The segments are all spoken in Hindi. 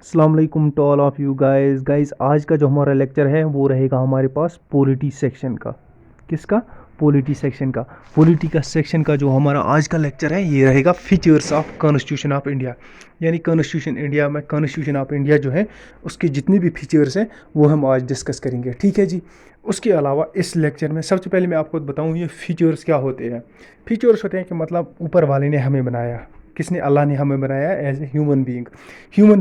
अस्सलाम वालेकुम to all of you guys आज का जो हमारा लेक्चर है वो रहेगा हमारे पास पॉलिटी सेक्शन का। किसका? पॉलिटी सेक्शन का। पॉलिटी का सेक्शन का जो हमारा आज का लेक्चर है ये रहेगा features of constitution of India. यानी कॉन्स्टिट्यूशन इंडिया में कॉन्स्टिट्यूशन ऑफ इंडिया जो है उसके जितने भी फीचर्स हैं वो हम आज डिस्कस करेंगे। ठीक है जी। उसके अलावा इस लेक्चर में सबसे पहले मैं आपको बताऊँ ये फीचर्स क्या होते हैं। फीचर्स होते हैं कि मतलब ऊपर वाले ने हमें बनाया। किसने? अल्लाह ने हमें बनाया एज ए ह्यूमन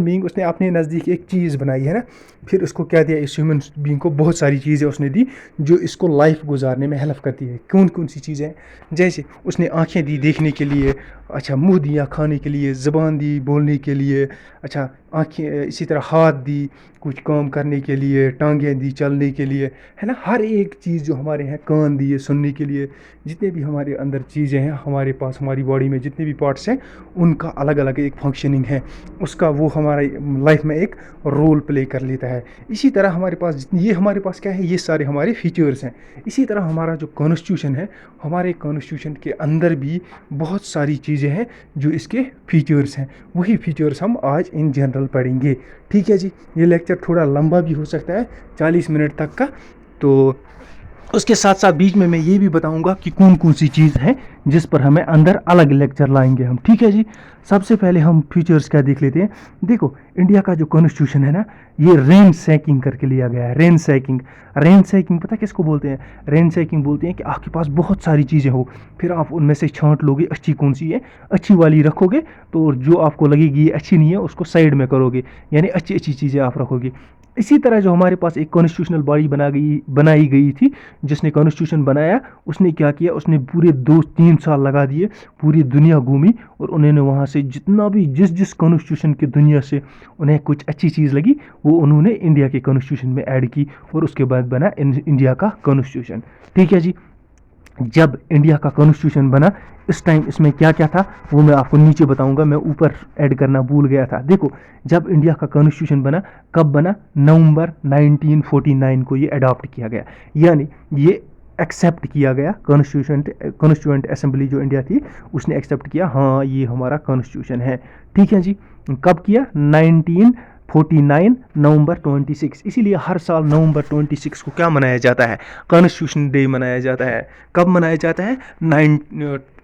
बीइंग उसने अपने नज़दीक एक चीज़ बनाई है ना, फिर उसको क्या दिया? इस ह्यूमन बीइंग को बहुत सारी चीज़ें उसने दी जो इसको लाइफ गुजारने में हेल्प करती है। कौन कौन सी चीज़ें? जैसे उसने आंखें दी देखने के लिए, अच्छा मुंह दिया खाने के लिए, ज़बान दी बोलने के लिए, अच्छा आंखें, इसी तरह हाथ दी कुछ काम करने के लिए, टांगें दी चलने के लिए, है ना। हर एक चीज़ जो हमारे हैं, कान दिए सुनने के लिए, जितने भी हमारे अंदर चीज़ें हैं हमारे पास, हमारी बॉडी में जितने भी पार्ट्स हैं उनका अलग अलग एक फंक्शनिंग है, उसका वो हमारे लाइफ में एक रोल प्ले कर लेता है। इसी तरह हमारे पास जितनी ये हमारे पास क्या है, ये सारे हमारे फीचर्स हैं। इसी तरह हमारा जो कॉन्स्टिट्यूशन है, हमारे कॉन्स्टिट्यूशन के अंदर भी बहुत सारी चीज़ें हैं जो इसके फीचर्स हैं। वही फीचर्स हम आज इन जनरल पढ़ेंगे। ठीक है जी। ये लेक्चर थोड़ा लंबा भी हो सकता है, 40 मिनट तक का। तो उसके साथ साथ बीच में मैं ये भी बताऊंगा कि कौन कौन सी चीज़ है जिस पर हमें अंदर अलग लेक्चर लाएंगे हम। ठीक है जी। सबसे पहले हम फीचर्स क्या देख लेते हैं। देखो इंडिया का जो कॉन्स्टिट्यूशन है ना, ये रेन सैकिंग करके लिया गया है। रेन सैकिंग पता किसको बोलते हैं? रेन सैकिंग बोलते हैं कि आपके पास बहुत सारी चीज़ें हो, फिर आप उनमें से छांट लोगे अच्छी कौन सी है, अच्छी वाली रखोगे, तो जो आपको लगेगी ये अच्छी नहीं है उसको साइड में करोगे, यानी अच्छी अच्छी चीज़ें आप रखोगे। इसी तरह जो हमारे पास एक कॉन्स्टिट्यूशनल बॉडी बनाई गई थी, जिसने कॉन्स्टिट्यूशन बनाया, उसने क्या किया? उसने पूरे 2-3 साल लगा दिए, पूरी दुनिया घूमी और उन्होंने वहाँ से जितना भी जिस जिस कॉन्स्टिट्यूशन की दुनिया से उन्हें कुछ अच्छी चीज़ लगी वो उन्होंने इंडिया के कॉन्स्टिट्यूशन में ऐड की और उसके बाद बना इंडिया का कॉन्स्टिट्यूशन। ठीक है जी। जब इंडिया का कॉन्स्टिट्यूशन बना इस टाइम इसमें क्या क्या था वो मैं आपको नीचे बताऊंगा, मैं ऊपर ऐड करना भूल गया था। देखो जब इंडिया का कॉन्स्टिट्यूशन बना, कब बना? नवंबर 1949 को ये अडॉप्ट किया गया, यानी ये एक्सेप्ट किया गया। कॉन्स्टिट्यूएंट असेंबली जो इंडिया थी उसने एक्सेप्ट किया, हाँ ये हमारा कॉन्स्टिट्यूशन है। ठीक है जी। कब किया? 1949 नवंबर 26। इसीलिए हर साल नवंबर 26 को क्या मनाया जाता है? कॉन्स्टिट्यूशन डे मनाया जाता है। कब मनाया जाता है?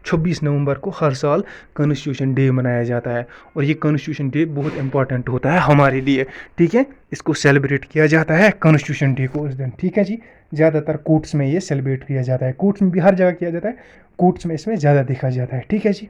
26 नवंबर को हर साल कॉन्स्टिट्यूशन डे मनाया जाता है। और ये कॉन्स्टिट्यूशन डे बहुत इंपॉर्टेंट होता है हमारे लिए। ठीक है। इसको सेलिब्रेट किया जाता है कॉन्स्टिट्यूशन डे को उस दिन। ठीक है जी। ज़्यादातर कोर्ट्स में ये सेलिब्रेट किया जाता है, कोर्ट्स में भी हर जगह किया जाता है, कोर्ट्स में इसमें ज़्यादा देखा जाता है। ठीक है जी।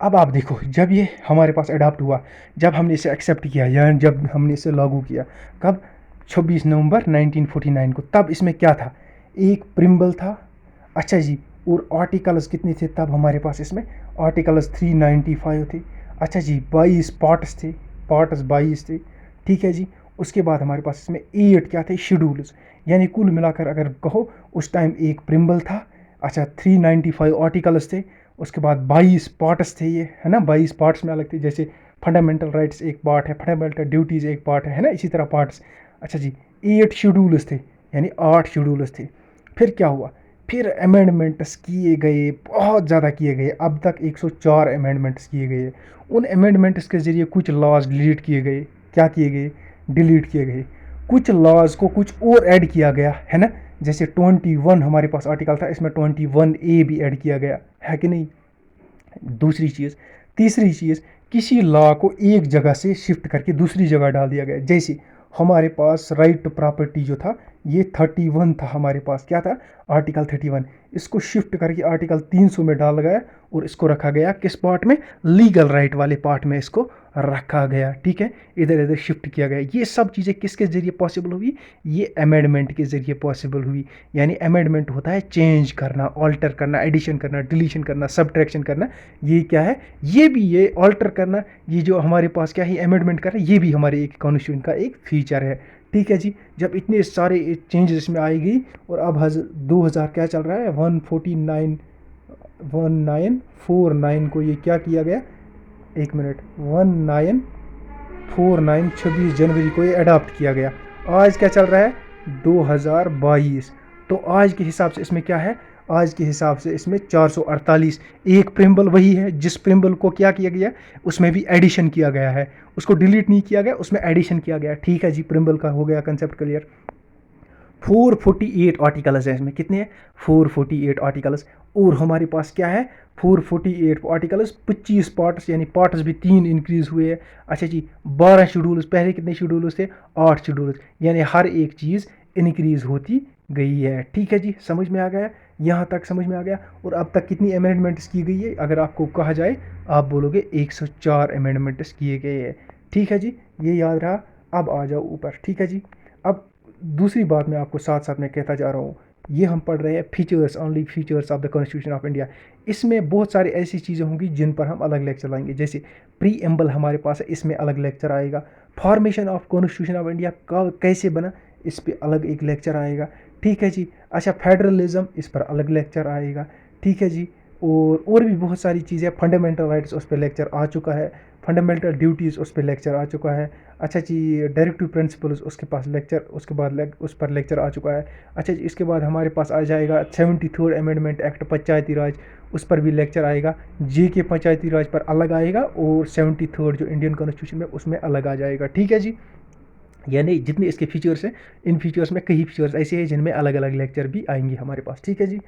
अब आप देखो जब ये हमारे पास अडॉप्ट हुआ, जब हमने इसे एक्सेप्ट किया या जब हमने इसे लागू किया, कब? 26 नवंबर 1949 को। तब इसमें क्या था? एक प्रिम्बल था, अच्छा जी, और आर्टिकल्स कितने थे तब हमारे पास? इसमें आर्टिकल्स 395 थे, अच्छा जी, 22 पार्ट्स थे, पार्ट्स 22 थे। ठीक है जी। उसके बाद हमारे पास इसमें 8 क्या थे? शेड्यूल्स। यानी कुल मिलाकर अगर कहो उस टाइम एक प्रिम्बल था, अच्छा 395 आर्टिकल्स थे, उसके बाद 22 पार्ट्स थे, ये है ना, 22 पार्ट्स में अलग थे, जैसे फंडामेंटल राइट्स एक पार्ट है, फंडामेंटल ड्यूटीज़ एक पार्ट है ना, इसी तरह पार्ट्स। अच्छा जी, 8 शेड्यूल्स थे, यानी 8 शेड्यूल्स थे। फिर क्या हुआ? फिर अमेंडमेंट्स किए गए, बहुत ज़्यादा किए गए, अब तक 104 अमेंडमेंट्स किए गए। उन अमेंडमेंट्स के ज़रिए कुछ लॉज डिलीट किए गए। क्या किए गए? डिलीट किए गए। कुछ लॉज को कुछ और ऐड किया गया, है ना। जैसे 21 हमारे पास आर्टिकल था, इसमें 21A भी ऐड किया गया है कि नहीं। दूसरी चीज़, तीसरी चीज़, किसी लॉ को एक जगह से शिफ्ट करके दूसरी जगह डाल दिया गया। जैसे हमारे पास राइट टू प्रॉपर्टी जो था ये 31 था हमारे पास, क्या था? आर्टिकल 31। इसको शिफ्ट करके आर्टिकल 300 में डाल गया और इसको रखा गया किस पार्ट में? लीगल राइट वाले पार्ट में इसको रखा गया। ठीक है। इधर इधर शिफ्ट किया गया। ये सब चीज़ें किसके ज़रिए पॉसिबल हुई? ये अमेंडमेंट के ज़रिए पॉसिबल हुई। यानी अमेंडमेंट होता है चेंज करना, ऑल्टर करना, एडिशन करना, डिलीशन करना, सब्ट्रैक्शन करना। ये क्या है? ये भी, ये ऑल्टर करना, ये जो हमारे पास क्या है अमेंडमेंट करना, ये भी हमारे एक कॉन्स्टिट्यूशन का एक फीचर है। ठीक है जी। जब इतने सारे चेंजेस इसमें आएगी और अब 2000 क्या चल रहा है, 1949 को ये क्या किया गया? एक मिनट, 1949 26 जनवरी को ये अडॉप्ट किया गया। आज क्या चल रहा है? 2022। तो आज के हिसाब से इसमें क्या है? आज के हिसाब से इसमें 448, एक प्रिम्बल वही है जिस प्रिम्बल को क्या किया गया, उसमें भी एडिशन किया गया है, उसको डिलीट नहीं किया गया, उसमें एडिशन किया गया। ठीक है जी, प्रिम्बल का हो गया कंसेप्ट क्लियर। 448 आर्टिकल्स है इसमें, कितने हैं 448 आर्टिकल्स। और हमारे पास क्या है 448 आर्टिकल्स, 25 पार्ट्स, यानी पार्ट्स भी 3 इंक्रीज हुए हैं। अच्छा जी, 12 शेड्यूल्स, पहले कितने शेड्यूल्स थे 8 शेड्यूल्स, यानी हर एक चीज़ इंक्रीज होती गई है। ठीक है जी, समझ में आ गया, यहाँ तक समझ में आ गया। और अब तक कितनी अमेंडमेंट्स की गई है, अगर आपको कहा जाए आप बोलोगे 104 अमेंडमेंट्स किए गए हैं। ठीक है जी, ये याद रहा। अब आ जाओ ऊपर। ठीक है जी, अब दूसरी बात मैं आपको साथ साथ में कहता जा रहा हूँ, ये हम पढ़ रहे हैं features, only features of the constitution of India. इसमें बहुत सारी ऐसी चीज़ें होंगी जिन पर हम अलग लेक्चर लाएंगे, जैसे प्री एम्बल हमारे पास है, इसमें अलग लेक्चर आएगा। Formation of constitution of India कैसे बना, इस पर अलग एक लेक्चर आएगा। ठीक है जी। अच्छा, फेडरलिज्म, इस पर अलग लेक्चर आएगा। ठीक है जी। और भी बहुत सारी चीज़ें, फंडामेंटल राइट्स उस पर लेक्चर आ चुका है, फंडामेंटल ड्यूटीज़ उस पर लेक्चर आ चुका है। अच्छा जी, डायरेक्टिव प्रिंसिपल्स उसके पास लेक्चर, उसके बाद उस पर लेक्चर आ चुका है। अच्छा जी, इसके बाद हमारे पास आ जाएगा 73rd अमेंडमेंट एक्ट, पंचायती राज, उस पर भी लेक्चर आएगा। जे के पंचायती राज पर अलग आएगा, और 73rd जो इंडियन कॉन्स्टिट्यूशन में उसमें अलग आ जाएगा। ठीक है जी, यानी जितने इसके फीचर्स हैं, इन फीचर्स में कई फीचर्स ऐसे हैं जिनमें अलग अलग लेक्चर भी आएंगे हमारे पास। ठीक है जी।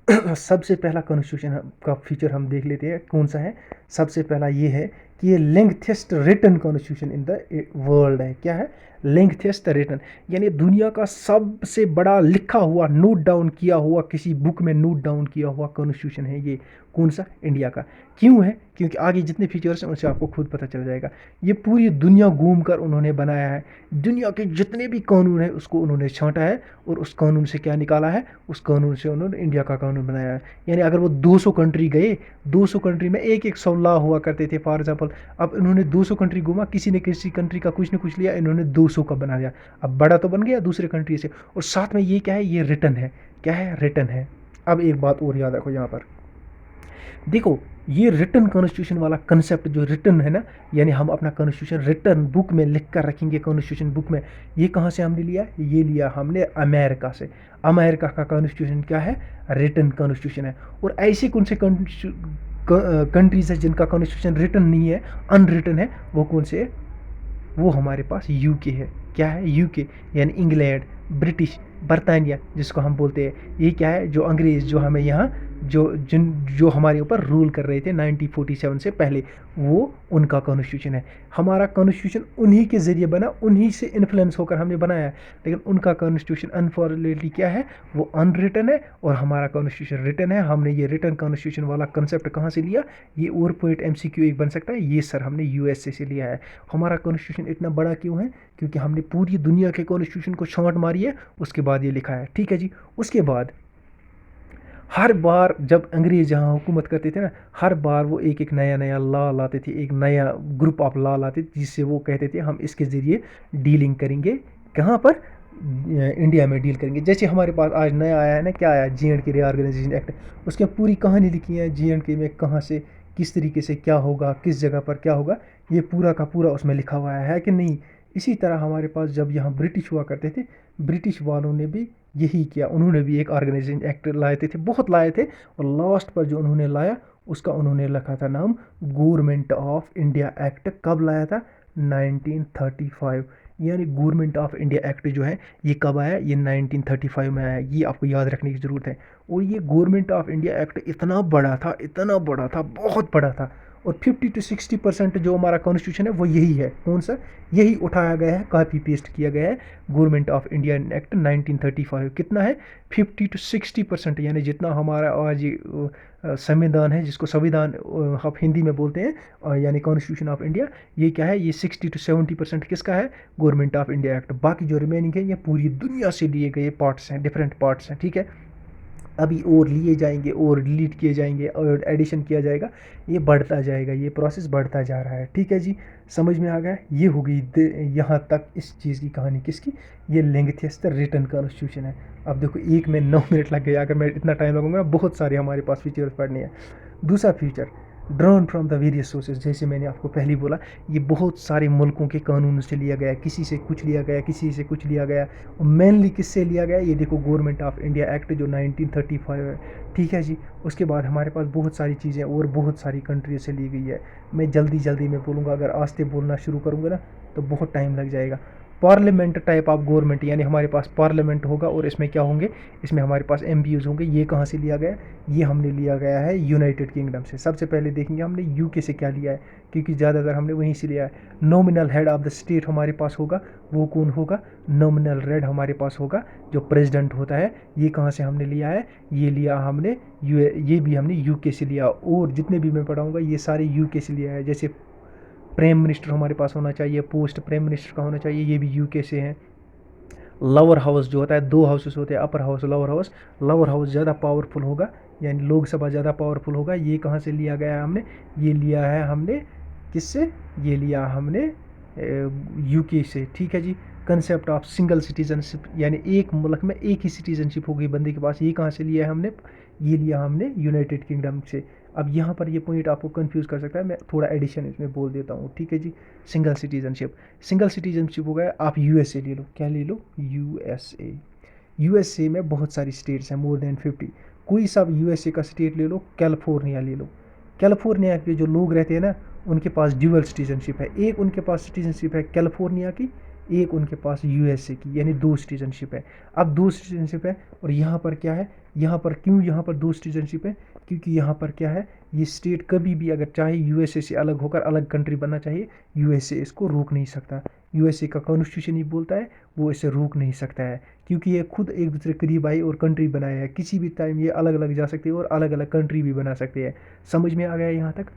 सबसे पहला कॉन्स्टिट्यूशन का फीचर हम देख लेते हैं, कौन सा है। सबसे पहला ये है कि ये lengthiest written constitution in the world है। क्या है, लेंथेस्ट रिटन, यानी दुनिया का सबसे बड़ा लिखा हुआ, नोट डाउन किया हुआ, किसी बुक में नोट डाउन किया हुआ कॉन्स्टिट्यूशन है ये। कौन सा, इंडिया का। क्यों है, क्योंकि आगे जितने फीचर्स हैं उनसे आपको खुद पता चल जाएगा। ये पूरी दुनिया घूम कर उन्होंने बनाया है, दुनिया के जितने भी कानून हैं उसको उन्होंने छांटा है, और उस कानून से क्या निकाला है, उस कानून से उन्होंने इंडिया का कानून बनाया है। यानी अगर वो 200 कंट्री गए, 200 कंट्री में एक एक 100 लॉ हुआ करते थे फॉर एग्जांपल, अब इन्होंने 200 कंट्री घूमा, किसी ने किसी कंट्री का कुछ न कुछ लिया, इन्होंने 200 का बना दिया। अब बड़ा तो बन गया दूसरे कंट्री से, और साथ में ये क्या है, ये रिटन है। क्या है, रिटन है। अब एक बात और याद रखो यहाँ पर, देखो ये रिटन कॉन्स्टिट्यूशन वाला कंसेप्ट, जो रिटन है ना, यानी हम अपना कॉन्स्टिट्यूशन रिटन बुक में लिख कर रखेंगे, कॉन्स्टिट्यूशन बुक में। ये कहाँ से हमने लिया, ये लिया हमने अमेरिका से। अमेरिका का कॉन्स्टिट्यूशन क्या है, रिटन कॉन्स्टिट्यूशन है। और ऐसे कौन से कंट्रीज है जिनका कॉन्स्टिट्यूशन रिटन नहीं है, अनरिटन है, वो कौन से है, वो हमारे पास यूके है। क्या है, यूके, यानी इंग्लैंड, ब्रिटिश, बरतानिया जिसको हम बोलते हैं। ये क्या है, जो अंग्रेज़ जो हमें यहाँ जो हमारे ऊपर रूल कर रहे थे 1947 से पहले, वो उनका कॉन्स्टिट्यूशन है। हमारा कॉन्स्टिट्यूशन उन्हीं के ज़रिए बना, उन्हीं से इन्फ्लुएंस होकर हमने बनाया है, लेकिन उनका कॉन्स्टिट्यूशन अनफॉर्चुनेटली क्या है, वो अनरिटन है, और हमारा कॉन्स्टिट्यूशन रिटन है। हमने ये रिटन कॉन्स्टिट्यूशन वाला कंसेप्ट कहाँ से लिया, ये और पॉइंट MCQ एक बन सकता है, ये सर हमने USA से लिया है। हमारा कॉन्स्टिट्यूशन इतना बड़ा क्यों है, क्योंकि हमने पूरी दुनिया के कॉन्स्टिट्यूशन को छांट मारी है, उसके बाद ये लिखा है। ठीक है जी। उसके बाद हर बार जब अंग्रेज़ यहाँ हुकूमत करते थे ना, हर बार वो एक एक नया नया लॉ लाते थे, एक नया ग्रुप ऑफ लॉ लाते थे, जिससे वो कहते थे हम इसके ज़रिए डीलिंग करेंगे, कहाँ पर, इंडिया में डील करेंगे। जैसे हमारे पास आज नया आया है ना, क्या आया, J&K रीऑर्गेनाइजेशन एक्ट, उसके पूरी कहानी लिखी है, J&K में कहाँ से किस तरीके से क्या होगा, किस जगह पर क्या होगा, ये पूरा का पूरा उसमें लिखा हुआ है कि नहीं। इसी तरह हमारे पास जब यहाँ ब्रिटिश हुआ करते थे, ब्रिटिश वालों ने भी यही किया, उन्होंने भी एक ऑर्गेनाइजेशन एक्ट लाए थे, बहुत लाए थे, और लास्ट पर जो उन्होंने लाया उसका उन्होंने रखा था नाम गवर्नमेंट ऑफ इंडिया एक्ट। कब लाया था, 1935। यानी गवर्नमेंट ऑफ इंडिया एक्ट जो है ये कब आया, ये 1935 में आया, ये आपको याद रखने की ज़रूरत है। और ये गवर्नमेंट ऑफ इंडिया एक्ट इतना बड़ा था, इतना बड़ा था, बहुत बड़ा था, और 50 to 60% जो हमारा कॉन्स्टिट्यूशन है वो यही है। कौन सा, यही उठाया गया है, कॉपी पेस्ट किया गया है, गवर्नमेंट ऑफ इंडिया एक्ट 1935। कितना है, 50 to 60%, यानी जितना हमारा आज संविधान है, जिसको संविधान आप हिंदी में बोलते हैं, यानी कॉन्स्टिट्यूशन ऑफ इंडिया, ये क्या है, ये 60 to 70% किसका है, गवर्नमेंट ऑफ इंडिया एक्ट। बाकी जो रिमेनिंग है ये पूरी दुनिया से लिए गए पार्ट्स हैं, डिफरेंट पार्ट्स हैं। ठीक है, अभी और लिए जाएंगे, और डिलीट किए जाएंगे, और एडिशन किया जाएगा, ये बढ़ता जाएगा, ये प्रोसेस बढ़ता जा रहा है। ठीक है जी, समझ में आ गया। ये हो गई यहाँ तक इस चीज़ की कहानी, किसकी, ये लेंथेस्ट रिटन कॉन्स्टिट्यूशन है। अब देखो 1 में 9 मिनट लग गए, अगर मैं इतना टाइम लगाऊंगा बहुत सारे हमारे पास फीचर्स पढ़ने हैं। दूसरा feature, drawn from the various sources, जैसे मैंने आपको पहले बोला, ये बहुत सारे मुल्कों के कानून से लिया गया, किसी से कुछ लिया गया, किसी से कुछ लिया गया, और मेनली किससे लिया गया, ये देखो गवर्नमेंट ऑफ इंडिया एक्ट जो 1935 है, ठीक है जी। उसके बाद हमारे पास बहुत सारी चीज़ें और बहुत सारी कंट्री से ली गई है। मैं जल्दी जल्दी में बोलूँगा, अगर आस्ते बोलना शुरू करूँगा ना तो बहुत टाइम लग जाएगा। पार्लियामेंट टाइप ऑफ गवर्नमेंट, यानी हमारे पास पार्लियामेंट होगा और इसमें क्या होंगे, इसमें हमारे पास एमपीज होंगे। ये कहाँ से लिया गया, ये हमने लिया गया है यूनाइटेड किंगडम से। सबसे पहले देखेंगे हमने यूके से क्या लिया है, क्योंकि ज़्यादातर हमने वहीं से लिया है। Nominal head of the state हमारे पास होगा, वो कौन होगा, नॉमिनल हेड हमारे पास होगा जो प्रेसिडेंट होता है। ये कहाँ से हमने लिया है, ये लिया हमने ये भी हमने यूके से लिया, और जितने भी मैं पढ़ाऊँगा ये सारे यूके से लिया है। जैसे प्राइम मिनिस्टर हमारे पास होना चाहिए, पोस्ट प्राइम मिनिस्टर का होना चाहिए, ये भी यूके से है। लोअर हाउस जो होता है, दो हाउसेस होते हैं, upper house, lower house. Lower house ज़्यादा पावरफुल होगा, यानी लोकसभा ज़्यादा पावरफुल होगा। ये कहाँ से लिया गया है हमने, ये लिया है हमने किससे, ये लिया हमने यूके से, ठीक है जी। कंसेप्ट ऑफ सिंगल सिटीजनशिप, यानी एक मुल्क में एक ही सिटीजनशिप होगी बंदे के पास, ये कहाँ से लिया है हमने, ये लिया हमने यूनाइटेड किंगडम से। अब यहाँ पर ये पॉइंट आपको कंफ्यूज कर सकता है, मैं थोड़ा एडिशन इसमें बोल देता हूँ, ठीक है जी। सिंगल सिटीजनशिप, सिंगल सिटीजनशिप हो गया। आप यूएसए ले लो, क्या ले लो, यूएसए। यूएसए में बहुत सारी स्टेट्स हैं, मोर देन 50। कोई सा यूएसए का स्टेट ले लो, कैलिफोर्निया ले लो। कैलिफोर्निया के जो लोग रहते हैं ना, उनके पास ड्यूअल सिटीजनशिप है। एक उनके पास सिटीजनशिप है कैलिफोर्निया की, एक उनके पास यूएसए की, यानी दो सिटीजनशिप है। अब दो सिटीजनशिप है, और यहाँ पर क्या है, यहाँ पर क्यों यहाँ पर दो सिटीजनशिप है, क्योंकि यहाँ पर क्या है, ये स्टेट कभी भी अगर चाहे यूएसए से अलग होकर अलग कंट्री बनना चाहिए, यूएसए इसको रोक नहीं सकता। यूएसए का कॉन्स्टिट्यूशन ही बोलता है, वो इसे रोक नहीं सकता है, क्योंकि ये खुद एक दूसरे करीब आए और कंट्री बनाया है। किसी भी टाइम ये अलग अलग जा सकते हैं और अलग अलग कंट्री भी बना सकते हैं। समझ में आ गया यहाँ तक।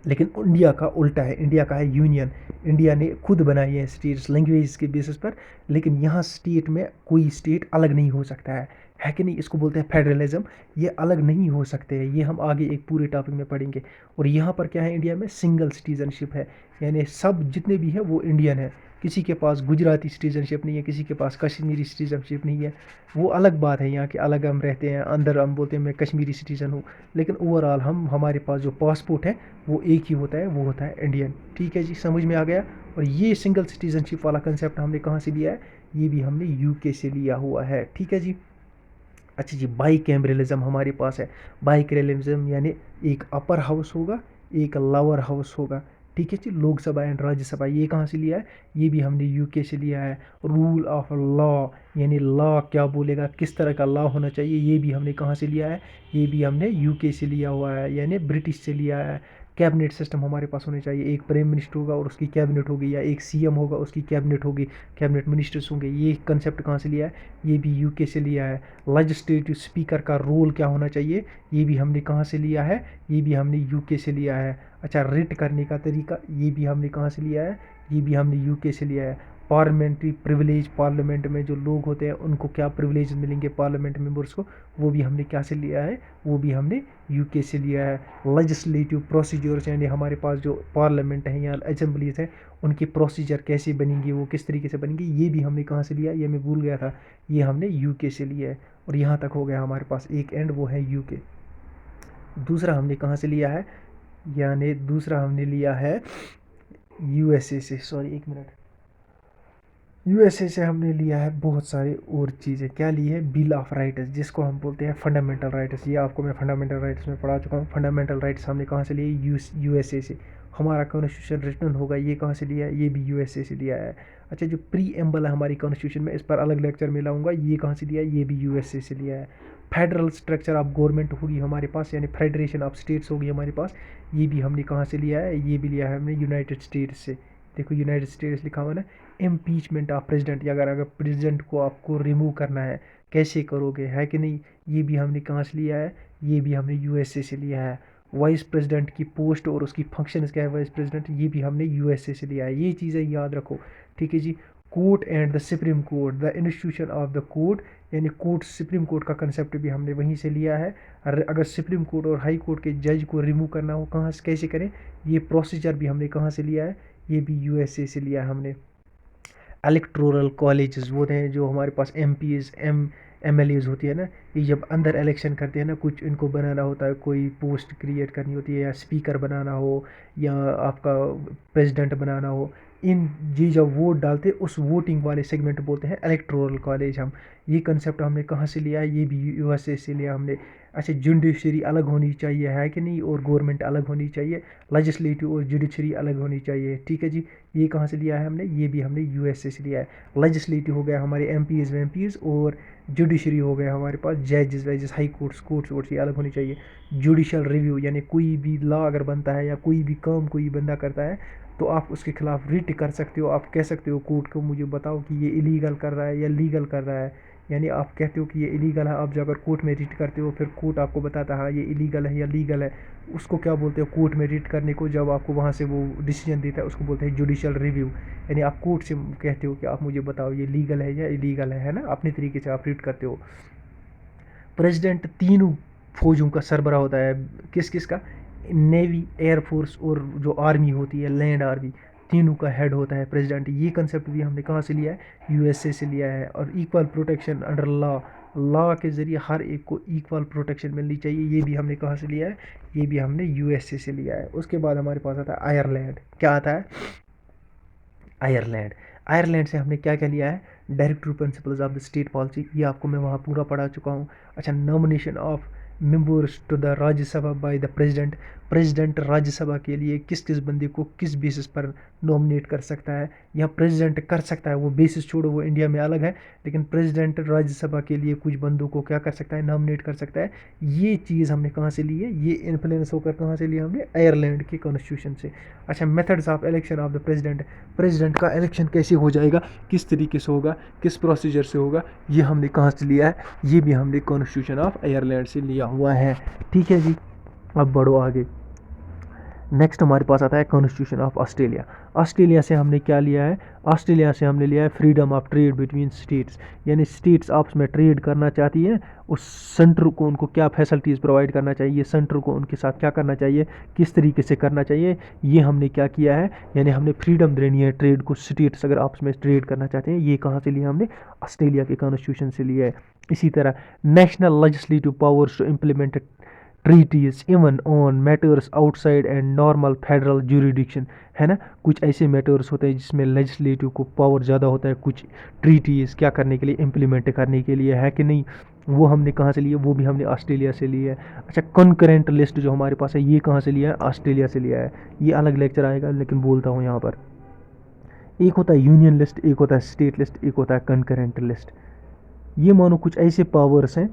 लेकिन इंडिया का उल्टा है, इंडिया का है यूनियन। इंडिया ने खुद बनाई है स्टेट्स लैंग्वेज के बेसिस पर, लेकिन यहाँ स्टेट में कोई स्टेट अलग नहीं हो सकता है कि नहीं। इसको बोलते हैं फेडरलिज्म। ये अलग नहीं हो सकते हैं, ये हम आगे एक पूरे टॉपिक में पढ़ेंगे। और यहाँ पर क्या है, इंडिया में सिंगल सिटीजनशिप है, यानी सब जितने भी हैं वो इंडियन है। किसी के पास गुजराती सिटीजनशिप नहीं है, किसी के पास कश्मीरी सिटीजनशिप नहीं है, वो अलग बात है। यहाँ के अलग हम रहते हैं, अंदर हम बोलते हैं मैं कश्मीरी सिटीज़न हूँ, लेकिन ओवरऑल हमारे पास जो पासपोर्ट है वो एक ही होता है, वो होता है इंडियन, ठीक है जी। समझ में आ गया। और ये सिंगल सिटीजनशिप वाला कंसेप्ट हमने कहाँ से लिया है, ये भी हमने यूके से लिया हुआ है, ठीक है जी। अच्छा जी, बाई कैमरलिज्म हमारे पास है। बाई कैमरलिज्म यानी एक अपर हाउस होगा, एक लोअर हाउस होगा, ठीक है जी। लोकसभा एंड राज्यसभा, ये कहाँ से लिया है, ये भी हमने यूके से लिया है। रूल ऑफ लॉ, यानी लॉ क्या बोलेगा, किस तरह का लॉ होना चाहिए, ये भी हमने कहाँ से लिया है, ये भी हमने यूके से लिया हुआ है, यानी ब्रिटिश से लिया है। कैबिनेट सिस्टम हमारे पास होने चाहिए, एक प्राइम मिनिस्टर होगा और उसकी कैबिनेट होगी, या एक सीएम होगा उसकी कैबिनेट होगी, कैबिनेट मिनिस्टर्स होंगे। ये कंसेप्ट कहाँ से लिया है, ये भी यूके से लिया है। लेजिस्लेटिव स्पीकर का रोल क्या होना चाहिए, ये भी हमने कहाँ से लिया है, ये भी हमने यूके से लिया है। अच्छा, रिट करने का तरीका, ये भी हमने कहाँ से लिया है, ये भी हमने यूके से लिया है। पार्लियामेंट्री प्रिविलेज, पार्लियामेंट में जो लोग होते हैं उनको क्या प्रिविलेज मिलेंगे पार्लियामेंट मेंबर्स को, वो भी हमने क्या से लिया है, वो भी हमने यूके से लिया है। लेजिस्लेटिव प्रोसीजर्स, यानी हमारे पास जो पार्लियामेंट है या असेंबलीज है, उनकी प्रोसीजर कैसे बनेंगी, वो किस तरीके से बनेंगी, ये भी हमने कहाँ से लिया, ये मैं भूल गया था, ये हमने यूके से लिया है। और यहाँ तक हो गया हमारे पास एक एंड, वो है यूके। दूसरा हमने कहाँ से लिया है, यानी दूसरा हमने लिया है यूएसए से, सॉरी एक मिनट, यूएसए से हमने लिया है बहुत सारी और चीज़ें। क्या ली है, बिल ऑफ राइट्स, जिसको हम बोलते हैं फंडामेंटल राइट्स। ये आपको मैं फंडामेंटल राइट्स में पढ़ा चुका हूँ। फंडामेंटल राइट्स हमने कहाँ से लिए, यूएसए से। हमारा कॉन्स्टिट्यूशन रिटर्न होगा, ये कहाँ से लिया है, ये भी यूएसए से लिया है। अच्छा, जो प्री एम्बल है हमारी कॉन्स्टिट्यूशन में, इस पर अलग लेक्चर में लाऊंगा, ये कहाँ से लिया है, ये भी यूएसए से लिया है। फेडरल स्ट्रक्चर ऑफ गवर्नमेंट होगी हमारे पास, यानी फेडरेशन ऑफ स्टेट्स होगी हमारे पास, ये भी हमने कहाँ से लिया है, ये भी लिया है हमने यूनाइटेड स्टेट्स से। देखो यूनाइटेड स्टेट्स लिखा हुआ ना। इम्पीचमेंट ऑफ प्रेसिडेंट, या अगर प्रेसिडेंट को आपको रिमूव करना है, कैसे करोगे, है कि नहीं, ये भी हमने कहाँ से लिया है, ये भी हमने यूएसए से लिया है। वाइस प्रेसिडेंट की पोस्ट और उसकी फंक्शंस क्या है वाइस प्रेसिडेंट, ये भी हमने यूएसए से लिया है। ये चीज़ें याद रखो, ठीक है जी। Court and the supreme court, the institution of the court, यानी कोर्ट, सुप्रीम कोर्ट का कंसेप्ट भी हमने वहीं से लिया है। अगर सुप्रीम कोर्ट और हाई कोर्ट के जज को रिमूव करना हो, कहाँ से कैसे करें, ये प्रोसीजर भी हमने कहाँ से लिया है, ये भी यूएसए से लिया है हमने। इलेक्टोरल कॉलेजेस वो हैं जो हमारे पास एम एमएलएज होती है ना, ये जब अंदर इलेक्शन करते हैं ना, कुछ इनको बनाना होता है, कोई पोस्ट क्रिएट करनी होती है, या स्पीकर बनाना हो, या आपका प्रेसिडेंट बनाना हो, इन जी जब वोट डालते उस वोटिंग वाले सेगमेंट बोलते हैं इलेक्टोरल कॉलेज हम। ये कंसेप्ट हमने कहाँ से लिया है, ये भी यूएसए से लिया हमने। अच्छा, जुडिशरी अलग होनी चाहिए है कि नहीं, और गवर्नमेंट अलग होनी चाहिए, लेजिस्लेटिव और जुडिशरी अलग होनी चाहिए, ठीक है जी। ये कहाँ से लिया है हमने, ये भी हमने यूएसए से लिया है। लेजिस्लेटिव हो गया हमारे एमपीज वेमपीज, और जुडिशरी हो गया हमारे पास जजेस wages, high courts courts votes, ये अलग होनी चाहिए। जुडिशल रिव्यू यानी कोई भी लॉ अगर बनता है या कोई भी काम कोई बंदा करता है, तो आप उसके खिलाफ रिट कर सकते हो, आप कह सकते हो कोर्ट को मुझे बताओ कि ये इलीगल कर रहा है या लीगल कर रहा है। यानी आप कहते हो कि ये इलीगल है, आप जाकर कोर्ट में रिट करते हो, फिर कोर्ट आपको बताता है हाँ ये इलीगल है या लीगल है। उसको क्या बोलते हो, कोर्ट में रिट करने को, जब आपको वहाँ से वो डिसीजन देता है उसको बोलते हैं जुडिशल रिव्यू। यानी आप कोर्ट से कहते हो कि आप मुझे बताओ ये लीगल है या इलीगल है ना, अपने तरीके से आप रिट करते हो। प्रेसिडेंट तीनों फौजों का सरबराह होता है, किस किस का, नेवी, एयरफोर्स और जो आर्मी होती है लैंड आर्मी, तीनों का हेड होता है प्रेसिडेंट। ये कंसेप्ट भी हमने कहाँ से लिया है, यूएसए से लिया है। और equal protection under law, law के ज़रिए हर एक को इक्वल प्रोटेक्शन मिलनी चाहिए, ये भी हमने कहाँ से लिया है, ये भी हमने यूएसए से लिया है। उसके बाद हमारे पास आता है आयरलैंड। क्या आता है, आयरलैंड। आयरलैंड से हमने क्या क्या लिया है, directive principles of the state policy, ये आपको मैं वहाँ पूरा पढ़ा चुका हूँ। अच्छा, nomination of members to the Rajya Sabha by the president, president Rajya Sabha के लिए किस किस बंदे को किस बेसिस पर नॉमिनेट कर सकता है, या प्रेसिडेंट कर सकता है, वो बेसिस छोड़ो वो इंडिया में अलग है, लेकिन प्रेसिडेंट राज्यसभा के लिए कुछ बंदों को क्या कर सकता है, नॉमिनेट कर सकता है। ये चीज़ हमने कहाँ से ली है, ये इन्फ्लुएंस होकर कहाँ से लिया हमने, आयरलैंड के कॉन्स्टिट्यूशन से। अच्छा, methods of election of the president, president का इलेक्शन कैसे हो जाएगा, किस तरीके से होगा, किस प्रोसीजर से होगा, ये हमने कहाँ से लिया है, ये भी हमने कॉन्स्टिट्यूशन ऑफ आयरलैंड से लिया हुआ है, ठीक है जी। अब बढ़ो आगे। नेक्स्ट हमारे पास आता है कॉन्स्टिट्यूशन ऑफ ऑस्ट्रेलिया। ऑस्ट्रेलिया से हमने क्या लिया है, ऑस्ट्रेलिया से हमने लिया है freedom of trade between states, यानी स्टेट्स आपस में ट्रेड करना चाहती हैं, उस सेंटर को उनको क्या फैसिलिटीज़ प्रोवाइड करना चाहिए, सेंटर को उनके साथ क्या करना चाहिए, किस तरीके से करना चाहिए, ये हमने क्या किया है, यानी हमने फ्रीडम देनी है ट्रेड को, स्टेट्स अगर आपस में ट्रेड करना चाहते हैं। ये कहाँ से लिया हमने, ऑस्ट्रेलिया के कॉन्स्टिट्यूशन से लिया है। इसी तरह national legislative powers to implement treaties even on matters outside and normal federal jurisdiction, है ना, कुछ ऐसे मैटर्स होते हैं जिसमें लेजिस्लेटिव को पावर ज़्यादा होता है, कुछ ट्रीटीज क्या करने के लिए, इम्प्लीमेंट करने के लिए, है कि नहीं, वो हमने कहाँ से लिए, वो भी हमने ऑस्ट्रेलिया से लिया है। अच्छा, कॉन्करेंट लिस्ट जो हमारे पास है, ये कहाँ से लिया है, ऑस्ट्रेलिया से लिया है। ये अलग लेक्चर आएगा, लेकिन बोलता हूँ यहाँ पर, एक होता है यूनियन लिस्ट, एक होता है स्टेट लिस्ट, एक होता है कॉन्करेंट लिस्ट। ये मानो कुछ ऐसे पावर्स हैं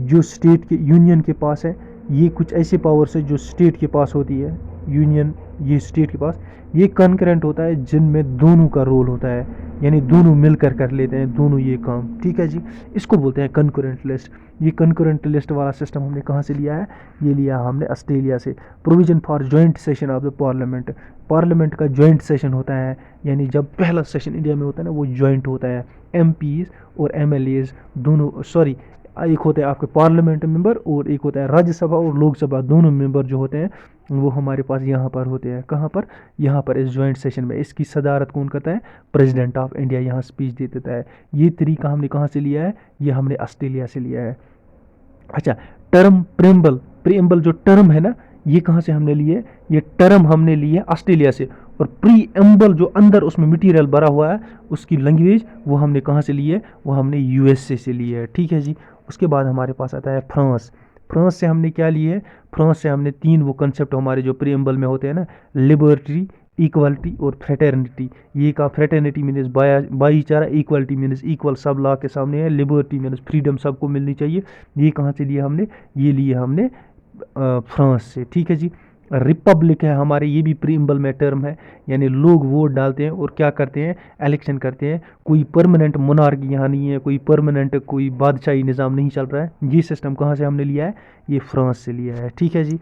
जो स्टेट के, यूनियन के पास है, ये कुछ ऐसे पावर्स है जो स्टेट के पास होती है, यूनियन ये स्टेट के पास, ये कॉन्करेंट होता है जिनमें दोनों का रोल होता है, यानी दोनों मिलकर कर लेते हैं दोनों ये काम, ठीक है जी। इसको बोलते हैं कॉन्करेंट लिस्ट। ये कॉन्करेंट लिस्ट वाला सिस्टम हमने कहाँ से लिया है, ये लिया हमने ऑस्ट्रेलिया से। Provision for joint session of the parliament, parliament का जॉइंट सेशन होता है, यानी जब पहला सेशन इंडिया में होता है ना, वो जॉइंट होता है, एमपीज और एमएलएज दोनों, सॉरी, एक होता है आपके पार्लियामेंट मेंबर और एक होता है राज्यसभा और लोकसभा, दोनों मेंबर जो होते हैं वो हमारे पास यहाँ पर होते हैं। कहाँ पर, यहाँ पर इस जॉइंट सेशन में। इसकी सदारत कौन करता है, प्रेसिडेंट ऑफ इंडिया यहाँ स्पीच दे देता है। ये तरीका हमने कहाँ से लिया है, ये हमने ऑस्ट्रेलिया से लिया है। अच्छा, टर्म प्रेम्बल, प्रेम्बल जो टर्म है ना, ये कहाँ से हमने लिए, ये टर्म हमने लिए ऑस्ट्रेलिया से। और प्री एम्बल जो अंदर उसमें मटेरियल भरा हुआ है, उसकी लैंग्वेज, वो हमने कहाँ से लिए, वो हमने यूएसए से लिए है, ठीक है जी। उसके बाद हमारे पास आता है फ्रांस। फ्रांस से हमने क्या लिए है, फ्रांस से हमने तीन वो कंसेप्ट हमारे जो प्रीएम्बल में होते हैं ना, लिबर्टी, इक्वलिटी और फ्रेटर्निटी। ये का फ्रेटर्निटी मीन्स भाईचारा, इक्वलिटी मीन्स इक्वल, सब लॉ के सामने है, लिबर्टी मीन्स फ्रीडम सबको मिलनी चाहिए। ये कहाँ से लिया हमने, ये लिए हमने फ्रांस से, ठीक है जी। रिपब्लिक है हमारे, ये भी प्रीएम्बल में टर्म है, यानी लोग वोट डालते हैं और क्या करते हैं, इलेक्शन करते हैं। कोई परमानेंट मोनार्की यहाँ नहीं है, कोई परमानेंट कोई बादशाही निज़ाम नहीं चल रहा है। ये सिस्टम कहाँ से हमने लिया है, ये फ्रांस से लिया है, ठीक है जी।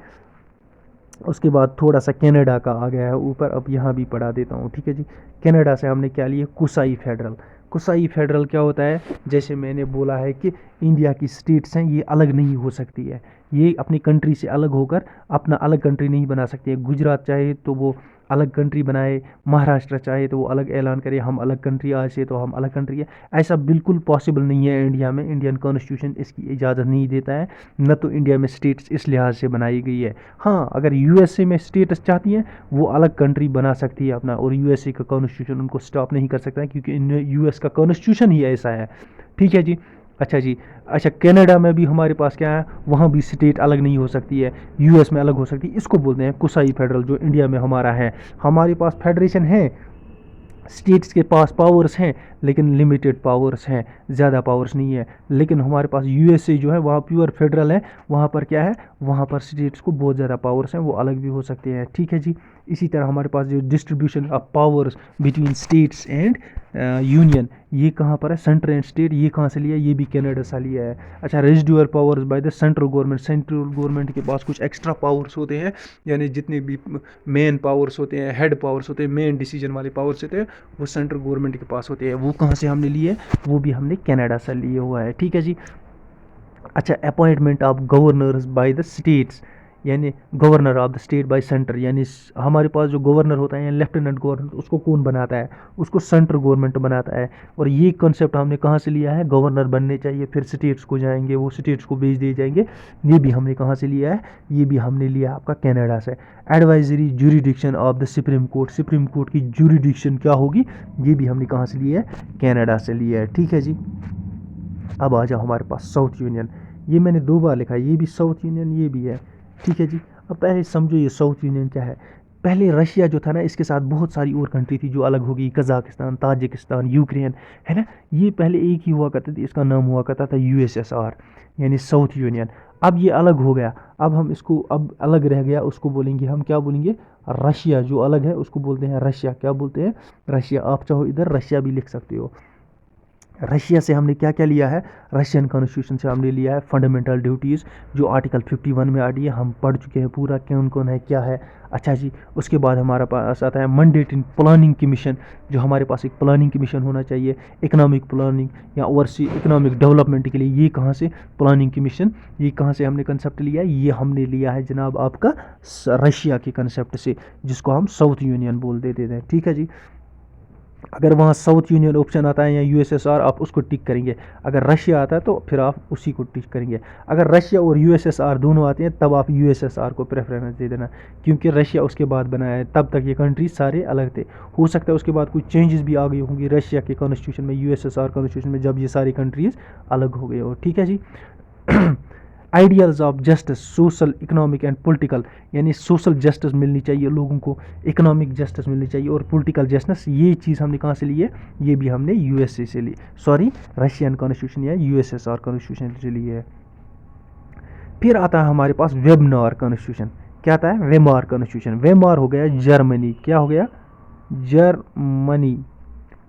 उसके बाद थोड़ा सा कनाडा का आ गया है ऊपर, अब यहाँ भी पढ़ा देता हूँ, ठीक है जी। कनाडा से हमने क्या लिया, कुसाई फेडरल। कुसाई फेडरल क्या होता है, जैसे मैंने बोला है कि इंडिया की स्टेट्स हैं ये अलग नहीं हो सकती है, ये अपनी कंट्री से अलग होकर अपना अलग कंट्री नहीं बना सकते। गुजरात चाहे तो वो अलग कंट्री बनाए, महाराष्ट्र चाहे तो वो अलग ऐलान करे हम अलग कंट्री, आज से तो हम अलग कंट्री है। ऐसा बिल्कुल पॉसिबल नहीं है इंडिया में, इंडियन कॉन्स्टिट्यूशन इसकी इजाज़त नहीं देता है। न तो इंडिया में स्टेट्स इस लिहाज से बनाई गई है। हाँ, अगर यूएसए में स्टेटस चाहती है वो अलग कंट्री बना सकती है अपना, और यूएसए का कॉन्स्टिट्यूशन उनको स्टॉप नहीं कर सकता है, क्योंकि यूएस का कॉन्स्टिट्यूशन ही ऐसा है। ठीक है जी। अच्छा जी। अच्छा, कनाडा में भी हमारे पास क्या है, वहाँ भी स्टेट अलग नहीं हो सकती है, यूएस में अलग हो सकती है। इसको बोलते हैं कुसाई फेडरल, जो इंडिया में हमारा है। हमारे पास फेडरेशन है, स्टेट्स के पास पावर्स हैं लेकिन लिमिटेड पावर्स हैं, ज़्यादा पावर्स नहीं है। लेकिन हमारे पास यूएसए जो है वहाँ प्योर फेडरल है, वहाँ पर क्या है, वहाँ पर स्टेट्स को बहुत ज़्यादा पावर्स हैं, वो अलग भी हो सकते हैं। ठीक है जी। इसी तरह हमारे पास जो distribution of powers between states and union, ये कहाँ पर है, सेंटर एंड स्टेट, ये कहाँ से लिया है, ये भी कनाडा से लिया है। अच्छा, residual powers by the central government, central government के पास कुछ एक्स्ट्रा पावर्स होते हैं, यानी जितने भी मेन पावर्स होते हैं, हेड पावर्स होते हैं, मेन डिसीजन वाले पावर्स होते हैं, वो सेंट्रल गवर्नमेंट के पास होते हैं। वो कहाँ से हमने लिए, वो भी हमने कनाडा से लिए हुआ है। ठीक है जी। अच्छा, appointment of governors by the states, यानी governor of the state by centre, यानी हमारे पास जो गवर्नर होता है या लेफ्टिनेंट गवर्नर, उसको कौन बनाता है, उसको सेंट्रल गवर्नमेंट बनाता है। और ये कॉन्सेप्ट हमने कहाँ से लिया है, गवर्नर बनने चाहिए, फिर स्टेट्स को जाएंगे, वो स्टेट्स को भेज दिए जाएंगे। ये भी हमने कहाँ से लिया है, ये भी हमने लिया आपका कनाडा से। Advisory jurisdiction of the supreme court, supreme court की ज्यूरिडिक्शन क्या होगी, ये भी हमने कहाँ से लिया है, कनाडा से लिया है। ठीक है जी। अब आ जाओ हमारे पास साउथ यूनियन, ये मैंने 2 बार लिखा है, ये भी साउथ यूनियन, ये भी है। ठीक है जी। अब पहले समझो ये साउथ यूनियन क्या है। पहले रशिया जो था ना, इसके साथ बहुत सारी और कंट्री थी जो अलग हो गई, कजाकिस्तान, ताजिकिस्तान, यूक्रेन, है ना। ये पहले एक ही हुआ करती थी, इसका नाम हुआ करता था यूएसएसआर, यानी साउथ यूनियन। अब ये अलग हो गया, अब हम इसको, अब अलग रह गया, उसको बोलेंगे हम, क्या बोलेंगे, रशिया। जो अलग है उसको बोलते हैं रशिया। क्या बोलते हैं, रशिया। आप चाहो इधर रशिया भी लिख सकते हो। रशिया से हमने क्या क्या लिया है, रशियन कॉन्स्टिट्यूशन से हमने लिया है फंडामेंटल ड्यूटीज़, जो आर्टिकल 51 में आती है, हम पढ़ चुके हैं पूरा, कौन कौन है क्या है। अच्छा जी। उसके बाद हमारे पास आता है मैंडेट इन प्लानिंग कमीशन, जो हमारे पास एक प्लानिंग कमीशन होना चाहिए, इकोनॉमिक प्लानिंग या ओवरसी इकोनॉमिक डेवलपमेंट के लिए। ये कहाँ से प्लानिंग कमीशन, ये कहाँ से हमने कंसेप्ट लिया है, ये हमने लिया है जनाब आपका रशिया के कंसेप्ट से, जिसको हम साउथ यूनियन बोल देते थे। ठीक है जी। अगर वहाँ साउथ यूनियन ऑप्शन आता है या यूएसएसआर, आप उसको टिक करेंगे। अगर रशिया आता है तो फिर आप उसी को टिक करेंगे। अगर रशिया और यूएसएसआर दोनों आते हैं तब आप यूएसएसआर को प्रेफरेंस दे देना, क्योंकि रशिया उसके बाद बनाया है, तब तक ये कंट्री सारे अलग थे। हो सकता है उसके बाद कुछ चेंजेस भी आ गई होंगी रशिया के कॉन्स्टिट्यूशन में, यूएसएसआर कॉन्स्टिट्यूशन में, जब ये सारी कंट्रीज़ अलग हो गए हो। ठीक है जी। Ideals of justice, social, economic and political, यानी सोशल जस्टिस मिलनी चाहिए लोगों को, इकोनॉमिक जस्टिस मिलनी चाहिए, और पॉलिटिकल जस्टिस, ये चीज़ हमने कहाँ से ली है, ये भी हमने यूएसए से ली, सॉरी रशियन कॉन्स्टिट्यूशन या यूएसएसआर कॉन्स्टिट्यूशन से ली है। फिर आता है हमारे पास वेबनार कॉन्स्टिट्यूशन। क्या आता है, वेमार कॉन्स्टिट्यूशन। वेमार हो गया जर्मनी, क्या हो गया, जर्मनी,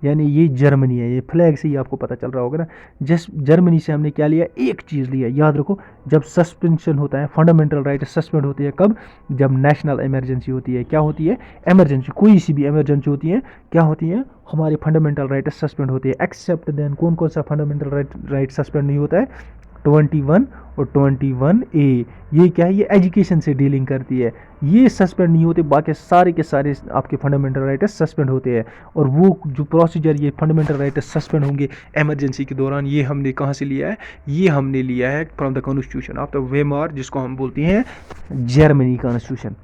यानी ये जर्मनी है, ये फ्लैग से ही आपको पता चल रहा होगा ना। जर्मनी से हमने क्या लिया, एक चीज़ लिया, याद रखो, जब सस्पेंशन होता है, फंडामेंटल राइट सस्पेंड होती है, कब, जब नेशनल इमरजेंसी होती है। क्या होती है, इमरजेंसी, कोई सी भी इमरजेंसी होती है, क्या होती है, हमारे फंडामेंटल राइट सस्पेंड होती है। एक्सेप्ट देन, कौन कौन सा फंडामेंटल राइट सस्पेंड नहीं होता है, 21 और 21A। ये क्या है, ये एजुकेशन से डीलिंग करती है, ये सस्पेंड नहीं होते, बाकी सारे के सारे आपके फंडामेंटल राइट्स सस्पेंड होते हैं। और वो जो प्रोसीजर, ये फंडामेंटल राइट्स सस्पेंड होंगे इमरजेंसी के दौरान, ये हमने कहाँ से लिया है, ये हमने लिया है from the constitution of the Weimar, जिसको हम बोलते हैं जर्मनी कॉन्स्टिट्यूशन।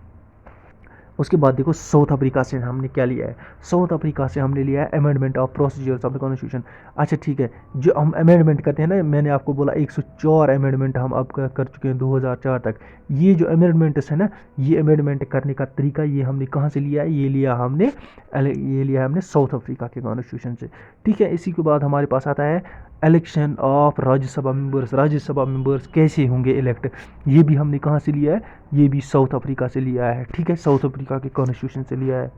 उसके बाद देखो साउथ अफ्रीका से हमने क्या लिया है, साउथ अफ्रीका से हमने लिया है amendment of procedures of the constitution. अच्छा ठीक है, जो हम अमेंडमेंट करते हैं ना, मैंने आपको बोला 104 अमेंडमेंट हम अब कर चुके हैं 2004 तक। ये जो अमेंडमेंट्स है ना, ये अमेंडमेंट करने का तरीका, ये हमने कहाँ से लिया है, ये लिया हमने साउथ अफ्रीका के कॉन्स्टिट्यूशन से। ठीक है। इसी के बाद हमारे पास आता है election of Rajya Sabha members, Rajya Sabha members कैसे होंगे इलेक्ट, ये भी हमने कहाँ से लिया है, ये भी साउथ अफ्रीका से लिया है। ठीक है, साउथ अफ्रीका के कॉन्स्टिट्यूशन से लिया है।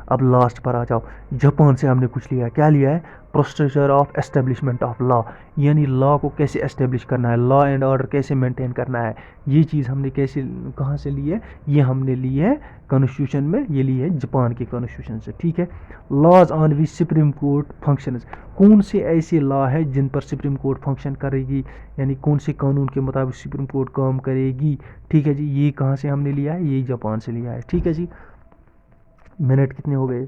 अब लास्ट पर आ जाओ, जापान से हमने कुछ लिया है, क्या लिया है? Procedure of establishment of law, यानी लॉ को कैसे एस्टेब्लिश करना है, लॉ एंड ऑर्डर कैसे मेंटेन करना है। ये चीज़ हमने कैसे, कहाँ से ली है? ये हमने ली है कॉन्स्टिट्यूशन में, ये ली है जापान के कॉन्स्टिट्यूशन से, ठीक है। Laws on which supreme court functions, कौन से ऐसे लॉ है जिन पर सुप्रीम कोर्ट फंक्शन करेगी, यानी कौन से कानून के मुताबिक सुप्रीम कोर्ट काम करेगी, ठीक है जी। ये कहाँ से हमने लिया है? ये जापान से लिया है, ठीक है जी। मिनट कितने हो गए?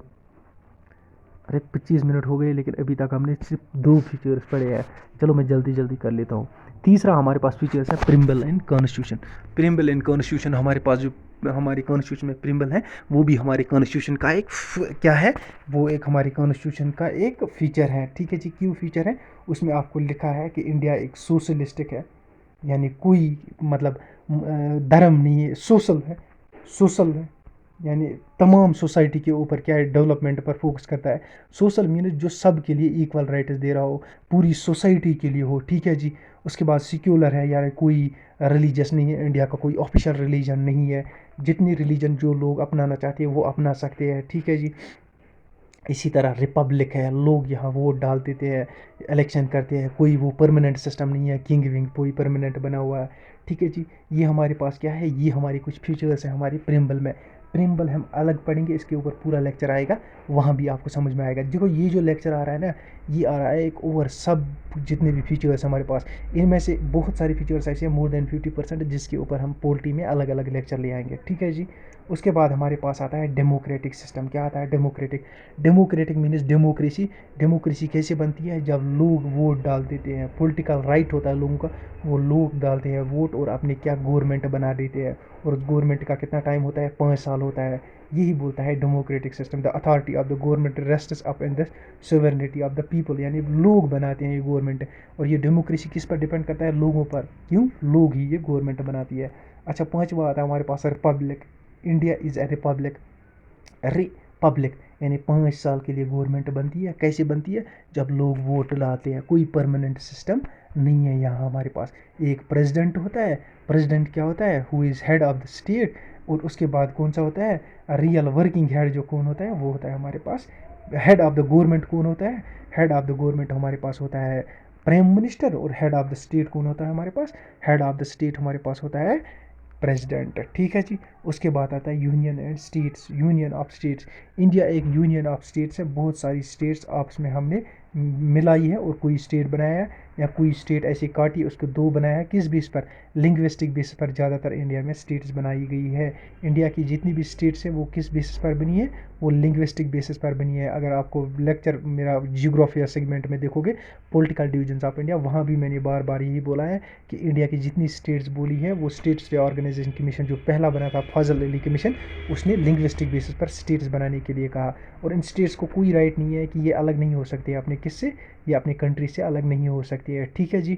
अरे 25 मिनट हो गए, लेकिन अभी तक हमने सिर्फ 2 फीचर्स पढ़े हैं। चलो मैं जल्दी जल्दी कर लेता हूँ। तीसरा हमारे पास फीचर्स है preamble and constitution. Preamble and constitution, हमारे पास जो हमारे कॉन्स्टिट्यूशन में प्रिम्बल है, वो भी हमारे कॉन्स्टिट्यूशन का एक क्या है, वो एक हमारे कॉन्स्टिट्यूशन का एक फीचर है, ठीक है जी। क्यों फीचर है? उसमें आपको लिखा है कि इंडिया एक सोशलिस्टिक है, यानी कोई मतलब धर्म नहीं है, सोशल है, सोशल है, यानी तमाम सोसाइटी के ऊपर क्या है, डेवलपमेंट पर फोकस करता है। सोशल मीन्स जो सब के लिए इक्वल राइट्स दे रहा हो, पूरी सोसाइटी के लिए हो, ठीक है जी। उसके बाद सिक्युलर है, यानी कोई रिलीजियस नहीं है, इंडिया का कोई ऑफिशियल रिलीजन नहीं है, जितनी रिलीजन जो लोग अपनाना चाहते हैं वो अपना सकते हैं, ठीक है जी। इसी तरह रिपब्लिक है, लोग यहाँ वोट डाल देते हैं, इलेक्शन करते हैं, कोई वो परमानेंट सिस्टम नहीं है, किंग विंग कोई परमानेंट बना हुआ है, ठीक है जी। ये हमारे पास क्या है, ये हमारी कुछ फीचर्स हैं हमारी प्रिम्बल में। प्रिम्बल हम अलग पढ़ेंगे, इसके ऊपर पूरा लेक्चर आएगा, वहाँ भी आपको समझ में आएगा। देखो ये जो लेक्चर आ रहा है ना, ये आ रहा है एक ओवर सब जितने भी फीचर्स हमारे पास, इनमें से बहुत सारे फीचर्स ऐसे हैं, मोर देन 50%, जिसके ऊपर हम पोल्ट्री में अलग अलग लेक्चर ले आएंगे, ठीक है जी। उसके बाद हमारे पास आता है डेमोक्रेटिक सिस्टम। क्या आता है? Democratic. Democratic means democracy. Democracy कैसे बनती है? जब लोग वोट डाल देते हैं, पॉलिटिकल राइट होता है लोगों का, वो लोग डालते हैं वोट और अपने क्या गवर्नमेंट बना देते हैं, और उस गवर्नमेंट का कितना टाइम होता है? 5 साल होता है। यही बोलता है democratic system. The authority of the government rests up in the sovereignty of the people, यानी लोग बनाते हैं ये गवर्नमेंट। और ये डेमोक्रेसी किस पर डिपेंड करता है? लोगों पर। क्यों? लोग ही ये गवर्नमेंट बनाती है। अच्छा, पांचवा आता है हमारे पास republic. India is a republic. Republic यानी 5 साल के लिए गवर्नमेंट बनती है। कैसे बनती है? जब लोग वोट डालते हैं। कोई परमानेंट सिस्टम नहीं है यहाँ हमारे पास। एक प्रेसिडेंट होता है। प्रेसिडेंट क्या होता है? Who is head of the state. और उसके बाद कौन सा होता है? रियल वर्किंग हेड जो कौन होता है, वो होता है हमारे पास हेड ऑफ द गवर्नमेंट। कौन होता है हेड ऑफ द गवर्नमेंट? हमारे पास होता है प्राइम मिनिस्टर। और हेड ऑफ द स्टेट कौन होता है हमारे पास? हेड ऑफ द स्टेट हमारे पास होता है प्रेसिडेंट, ठीक है जी। उसके बाद आता है union and states. Union of states. India एक यूनियन ऑफ स्टेट्स है। बहुत सारी स्टेट्स आपस में हमने मिलाई है और कोई स्टेट बनाया है, या कोई स्टेट ऐसी काटी उसको 2 बनाया है। किस बेस पर? लिंग्विस्टिक बेस पर ज़्यादातर इंडिया में स्टेट्स बनाई गई है। इंडिया की जितनी भी स्टेट्स हैं वो किस बेसिस पर बनी है? वो लिंग्विस्टिक बेसिस पर बनी है। अगर आपको लेक्चर मेरा जियोग्राफिया सेगमेंट में देखोगे, पॉलिटिकल डिवीजन ऑफ इंडिया, वहाँ भी मैंने बार बार यही बोला है कि इंडिया की जितनी स्टेट्स बोली है, वो स्टेट्स ऑर्गेनाइजेशन कमीशन जो पहला बना था, फजल अली कमीशन, उसने लिंग्विस्टिक बेसिस पर स्टेट्स बनाने के लिए कहा। और इन स्टेट्स को कोई राइट नहीं है कि ये अलग नहीं हो सकते अपने किससे, ये अपनी कंट्री से अलग नहीं हो सकती है, ठीक है जी।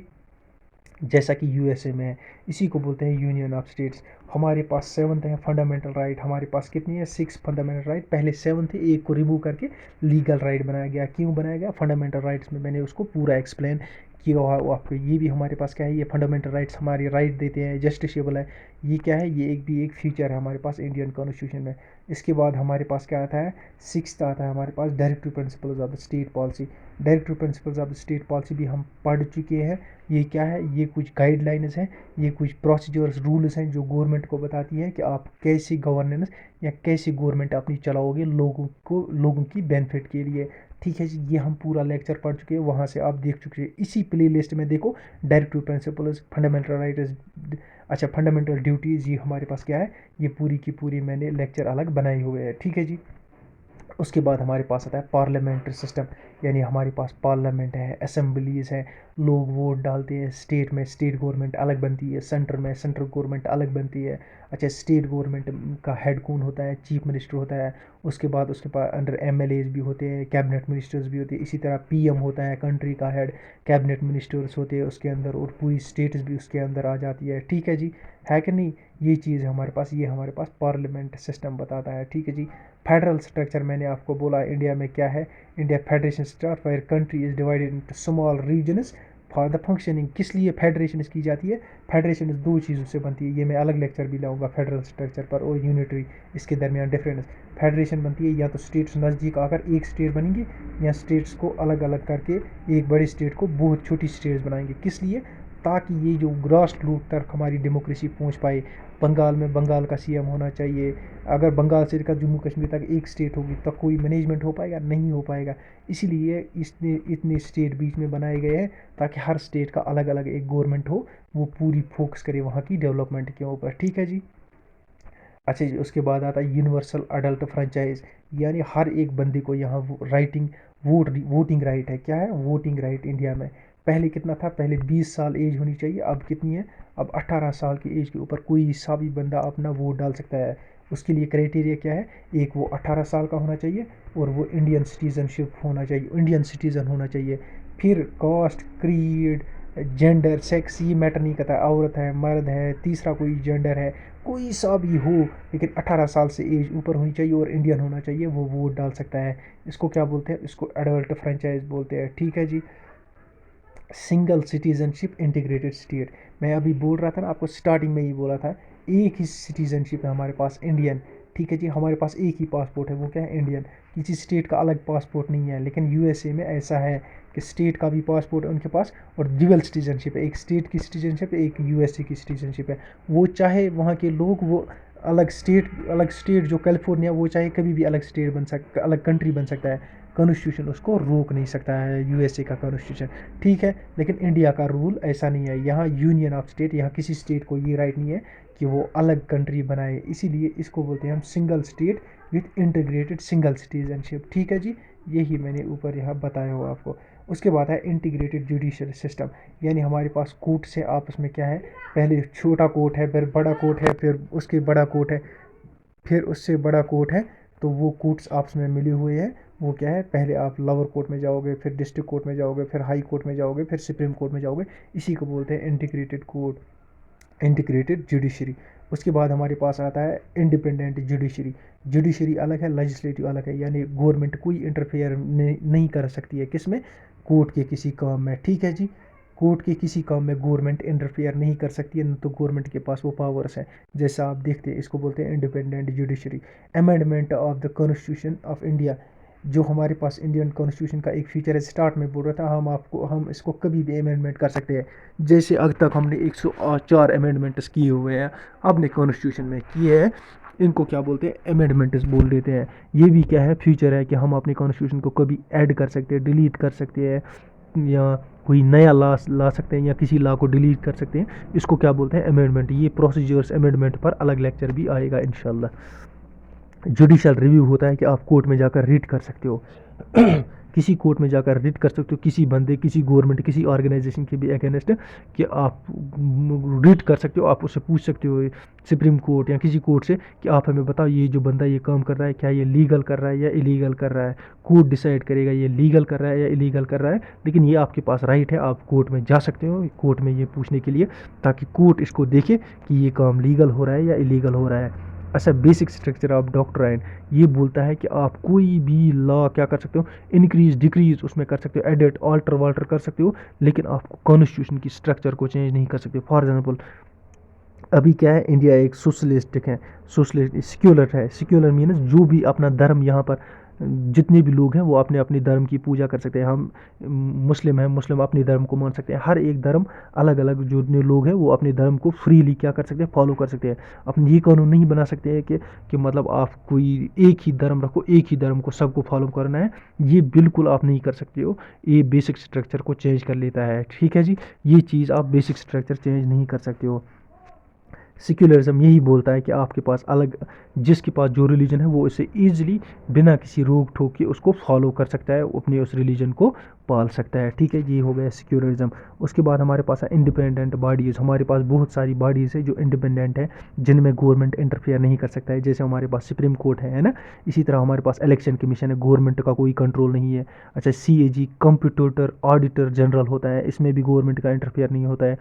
जैसा कि यूएसए में है, इसी को बोलते हैं यूनियन ऑफ स्टेट्स। हमारे पास 7 है फंडामेंटल राइट। हमारे पास कितनी है? 6 फंडामेंटल राइट। पहले 7 थे, एक को रिमूव करके लीगल राइट बनाया गया। क्यों बनाया गया? फंडामेंटल राइट्स में मैंने उसको पूरा एक्सप्लेन किया हुआ है आपको। ये भी हमारे पास क्या है? ये फंडामेंटल राइट्स हमारी राइट देते हैं, जस्टिसेबल है। ये क्या है? ये एक भी एक फीचर है हमारे पास इंडियन कॉन्स्टिट्यूशन में। इसके बाद हमारे पास क्या आता है? 6th आता है हमारे पास directive principles of the state policy. Directive principles of the state policy भी हम पढ़ चुके हैं। ये क्या है? ये कुछ गाइडलाइंस हैं, ये कुछ प्रोसीजर्स रूल्स हैं जो गवर्नमेंट को बताती है कि आप कैसी गवर्नेंस या कैसी गवर्नमेंट अपनी चलाओगे लोगों को, लोगों की बेनिफिट के लिए, ठीक है जी। ये हम पूरा लेक्चर पढ़ चुके हैं, वहाँ से आप देख चुके हैं। इसी प्ले लिस्ट में देखो, डायरेक्टिव प्रिंसिपल्स, फंडामेंटल राइट्स, अच्छा फंडामेंटल ड्यूटीज़, ये हमारे पास क्या है? ये पूरी की पूरी मैंने लेक्चर अलग बनाए हुए हैं, ठीक है जी। उसके बाद हमारे पास आता है पार्लियामेंट्री सिस्टम, यानी हमारे पास पार्लियामेंट है, असेंबलीज़ हैं, लोग वोट डालते हैं। स्टेट में स्टेट गवर्नमेंट अलग बनती है, सेंटर में सेंट्रल गवर्नमेंट अलग बनती है। अच्छा, स्टेट गवर्नमेंट का हेड कौन होता है? चीफ मिनिस्टर होता है। उसके बाद उसके पास अंडर एमएलएज भी होते हैं, कैबिनेट मिनिस्टर्स भी होते हैं। इसी तरह पीएम होता है कंट्री का हेड, कैबिनेट मिनिस्टर्स होते हैं उसके अंदर, और पूरी स्टेट्स भी उसके अंदर आ जाती है, ठीक है जी। है कि नहीं? ये चीज़ है हमारे पास, ये हमारे पास पार्लियामेंट सिस्टम बताता है, ठीक है जी। फेडरल स्ट्रक्चर मैंने आपको बोला इंडिया में क्या है? India federation structure where country is divided into small regions for the functioning, किस लिए फेडरेशन की जाती है? फेडरेशन दो चीज़ों से बनती है, ये मैं अलग लेक्चर भी लाऊंगा फेडरल स्ट्रक्चर पर और यूनिटरी, इसके दरमियान डिफरेंस। फेडरेशन बनती है या तो स्टेट्स नज़दीक आकर एक स्टेट बनेंगी, या स्टेट्स को अलग अलग करके एक बड़े स्टेट को बहुत छोटी स्टेट्स बनाएंगे। किस लिए? ताकि ये जो ग्रास रूट तक हमारी डेमोक्रेसी पहुंच पाए। बंगाल में बंगाल का सीएम होना चाहिए। अगर बंगाल से लेकर जम्मू कश्मीर तक एक स्टेट होगी तब कोई मैनेजमेंट हो पाएगा? नहीं हो पाएगा। इसीलिए इसने इतने स्टेट बीच में बनाए गए हैं ताकि हर स्टेट का अलग अलग एक गवर्नमेंट हो, वो पूरी फोकस करे वहाँ की डेवलपमेंट के ऊपर। ठीक है जी। अच्छा जी, उसके बाद आता है यूनिवर्सल अडल्ट फ्रेंचाइज, यानी हर एक बंदे को यहाँ वोटिंग राइट है। क्या है? वोटिंग राइट इंडिया में। पहले कितना था? पहले 20 साल एज होनी चाहिए, अब कितनी है? अब 18 साल की एज के ऊपर कोई सा भी बंदा अपना वोट डाल सकता है। उसके लिए क्राइटेरिया क्या है? एक वो 18 साल का होना चाहिए और वो इंडियन सिटीजनशिप होना चाहिए, इंडियन सिटीज़न होना चाहिए। फिर कास्ट, क्रीड, जेंडर, सेक्स ये मैटर नहीं करता, औरत है, मर्द है, तीसरा कोई जेंडर है, कोई सा भी हो, लेकिन 18 साल से एज ऊपर होनी चाहिए और इंडियन होना चाहिए, वो वोट डाल सकता है। इसको क्या बोलते हैं? इसको एडल्ट फ्रेंचाइज बोलते हैं। ठीक है जी। सिंगल सिटीजनशिप इंटीग्रेटेड स्टेट, मैं अभी बोल रहा था ना आपको, स्टार्टिंग में ही बोला था, एक ही सिटीजनशिप है हमारे पास, इंडियन। ठीक है जी, हमारे पास एक ही पासपोर्ट है, वो क्या है? इंडियन। किसी स्टेट का अलग पासपोर्ट नहीं है, लेकिन यूएसए में ऐसा है कि स्टेट का भी पासपोर्ट है उनके पास और ड्यूअल सिटीजनशिप है, एक स्टेट की सिटीजनशिप, एक यूएसए की सिटीजनशिप है। वो चाहे वहाँ के लोग, वो अलग स्टेट जो कैलिफोर्निया, वो चाहे कभी भी अलग स्टेट बन सकता, अलग कंट्री बन सकता है, कॉन्स्टिट्यूशन उसको रोक नहीं सकता है, यूएसए का कॉन्स्टिट्यूशन। ठीक है, लेकिन इंडिया का रूल ऐसा नहीं है, यहाँ यूनियन ऑफ स्टेट, यहाँ किसी स्टेट को ये राइट नहीं है कि वो अलग कंट्री बनाए, इसीलिए इसको बोलते हैं हम single state with integrated single citizenship. ठीक है जी, यही मैंने ऊपर यहाँ बताया हुआ आपको। उसके बाद है इंटीग्रेटेड जुडिशल सिस्टम, यानी हमारे पास कोर्ट से आपस में क्या है? पहले छोटा कोर्ट है, फिर बड़ा कोर्ट है, फिर उसके बड़ा कोर्ट है, फिर उससे बड़ा कोर्ट है, तो वो कोर्ट्स आपस में मिले हुए हैं। वो क्या है? पहले आप लोअर कोर्ट में जाओगे, फिर डिस्ट्रिक्ट कोर्ट में जाओगे, फिर हाई कोर्ट में जाओगे, फिर सुप्रीम कोर्ट में जाओगे। इसी को बोलते हैं इंटीग्रेटेड कोर्ट, इंटीग्रेटेड जुडिशरी। उसके बाद हमारे पास आता है इंडिपेंडेंट जुडिशरी। जुडिशरी अलग है, लेजिस्लेटिव अलग है, यानी गवर्नमेंट कोई इंटरफेयर नहीं कर सकती है किस में? कोर्ट के किसी काम में। ठीक है जी, कोर्ट के किसी काम में गवर्नमेंट इंटरफेयर नहीं कर सकती है, न तो गवर्नमेंट के पास वो पावर्स हैं। जैसा आप देखते हैं, इसको बोलते हैं independent judiciary. Amendment of the constitution of India, जो हमारे पास इंडियन कॉन्स्टिट्यूशन का एक फीचर है, स्टार्ट में बोल रहा था, हम इसको कभी भी अमेंडमेंट कर सकते हैं। जैसे अब तक हमने 104 अमेंडमेंट्स किए हुए हैं अपने कॉन्स्टिट्यूशन में किए हैं, इनको क्या बोलते हैं? अमेंडमेंट्स बोल देते हैं। ये भी क्या है? फ्यूचर है कि हम अपने कॉन्स्टिट्यूशन को कभी ऐड कर सकते हैं, डिलीट कर सकते हैं, या कोई नया लॉ ला सकते हैं, या किसी लॉ को डिलीट कर सकते हैं। इसको क्या बोलते हैं? अमेंडमेंट। ये प्रोसीजर्स अमेंडमेंट पर अलग लेक्चर भी आएगा इंशाल्लाह। जुडिशल रिव्यू होता है कि आप कोर्ट में जाकर रिट कर सकते हो किसी कोर्ट में जाकर रिट कर सकते हो, किसी बंदे, किसी गवर्नमेंट, किसी ऑर्गेनाइजेशन के भी अगेंस्ट, कि आप रिट कर सकते हो, आप उससे पूछ सकते हो सुप्रीम कोर्ट या किसी कोर्ट से कि आप हमें बताओ ये जो बंदा ये काम कर रहा है, क्या ये लीगल कर रहा है या इलीगल कर रहा है। कोर्ट डिसाइड करेगा ये लीगल कर रहा है या इलीगल कर रहा है, लेकिन ये आपके पास राइट है, आप कोर्ट में जा सकते हो कोर्ट में ये पूछने के लिए, ताकि कोर्ट इसको देखे कि ये काम लीगल हो रहा है या इलीगल हो रहा है। अच्छा, बेसिक स्ट्रक्चर ऑफ डॉक्ट्राइन ये बोलता है कि आप कोई भी लॉ क्या कर सकते हो? इंक्रीज डिक्रीज उसमें कर सकते हो, एडिट ऑल्टर वाल्टर कर सकते हो, लेकिन आप कॉन्स्टिट्यूशन की स्ट्रक्चर को चेंज नहीं कर सकते। फॉर एग्जांपल, अभी क्या है? इंडिया एक सोशलिस्टिक है, सोशलिस्ट सिक्युलर है। सिक्युलर मीन्स जो भी अपना धर्म, यहाँ पर जितने भी लोग हैं वो अपने अपने धर्म की पूजा कर सकते हैं। हम मुस्लिम हैं, मुस्लिम अपने धर्म को मान सकते हैं। हर एक धर्म अलग अलग, जो लोग हैं वो अपने धर्म को फ्रीली क्या कर सकते हैं? फॉलो कर सकते हैं। अपने ये कानून नहीं बना सकते हैं कि मतलब आप कोई एक ही धर्म रखो, एक ही धर्म को सबको फॉलो करना है, ये बिल्कुल आप नहीं कर सकते हो। ये बेसिक स्ट्रक्चर को चेंज कर लेता है। ठीक है जी, ये चीज़ आप बेसिक स्ट्रक्चर चेंज नहीं कर सकते हो। सिक्युलरिज्म यही बोलता है कि आपके पास अलग, जिसके पास जो रिलीजन है वो इसे ईजिली बिना किसी रोक ठोक के उसको फॉलो कर सकता है, अपने उस रिलीजन को पाल सकता है। ठीक है, ये हो गया सिक्युलरिज्म। उसके बाद हमारे पास है इंडिपेंडेंट बॉडीज़। हमारे पास बहुत सारी बॉडीज़ है जो इंडिपेंडेंट है, जिनमें गवर्नमेंट इंटरफेयर नहीं कर सकता है। जैसे हमारे पास सुप्रीम कोर्ट है ना, इसी तरह हमारे पास इलेक्शन कमीशन है, गवर्नमेंट का कोई कंट्रोल नहीं है। अच्छा, CAG कंप्यूटर ऑडिटर जनरल होता है, इसमें भी गवर्नमेंट का इंटरफेयर नहीं होता है।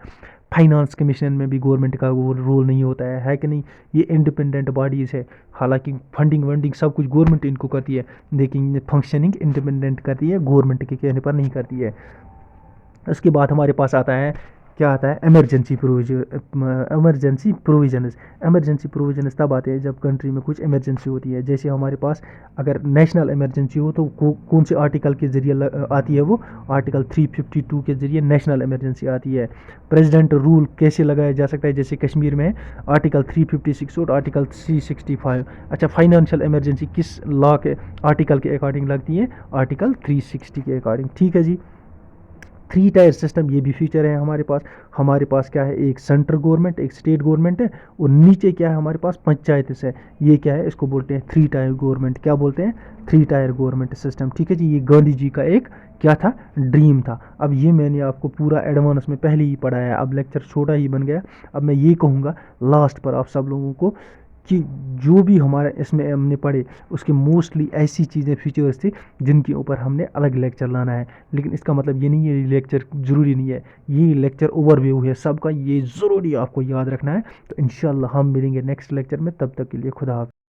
फाइनेंस कमीशन में भी गवर्नमेंट का वो रोल नहीं होता है कि नहीं? ये इंडिपेंडेंट बॉडीज़ है। हालांकि फंडिंग वंडिंग सब कुछ गवर्नमेंट इनको करती है, लेकिन फंक्शनिंग इंडिपेंडेंट करती है, गवर्नमेंट के कहने पर नहीं करती है। उसके बाद हमारे पास आता है, क्या आता है, इमरजेंसी प्रोविजनस। इमरजेंसी प्रोविजनस तब आते हैं जब कंट्री में कुछ इमरजेंसी होती है। जैसे हमारे पास अगर नेशनल इमरजेंसी हो तो कौन से आर्टिकल के ज़रिए आती है वो, आर्टिकल 352 के ज़रिए नेशनल इमरजेंसी आती है। प्रेसिडेंट रूल कैसे लगाया जा सकता है, जैसे कश्मीर में आर्टिकल 356 और आर्टिकल 365। अच्छा, फाइनेंशियल इमरजेंसी किस लॉ के आर्टिकल के अकॉर्डिंग लगती है, आर्टिकल 360 के अकॉर्डिंग। ठीक है जी। थ्री टायर सिस्टम ये भी फीचर है हमारे पास। हमारे पास क्या है, एक सेंट्रल गवर्नमेंट, एक स्टेट गवर्नमेंट है, और नीचे क्या है हमारे पास, पंचायत है। ये क्या है, इसको बोलते हैं थ्री टायर गवर्नमेंट। क्या बोलते हैं, थ्री टायर गवर्नमेंट सिस्टम। ठीक है जी, ये गांधी जी का एक क्या था, ड्रीम था। अब ये मैंने आपको पूरा एडवांस में पहले ही पढ़ाया है, अब लेक्चर छोटा ही बन गया। अब मैं ये कहूँगा लास्ट पर आप सब लोगों को कि जो भी हमारा इसमें हमने पढ़े उसके मोस्टली ऐसी चीज़ें फीचर्स थी जिनके ऊपर हमने अलग लेक्चर लाना है। लेकिन इसका मतलब ये नहीं है ये लेक्चर ज़रूरी नहीं है, ये लेक्चर ओवरव्यू है सबका, ये ज़रूरी आपको याद रखना है। तो इंशाल्लाह हम मिलेंगे नेक्स्ट लेक्चर में, तब तक के लिए खुदा हाफ़िज़।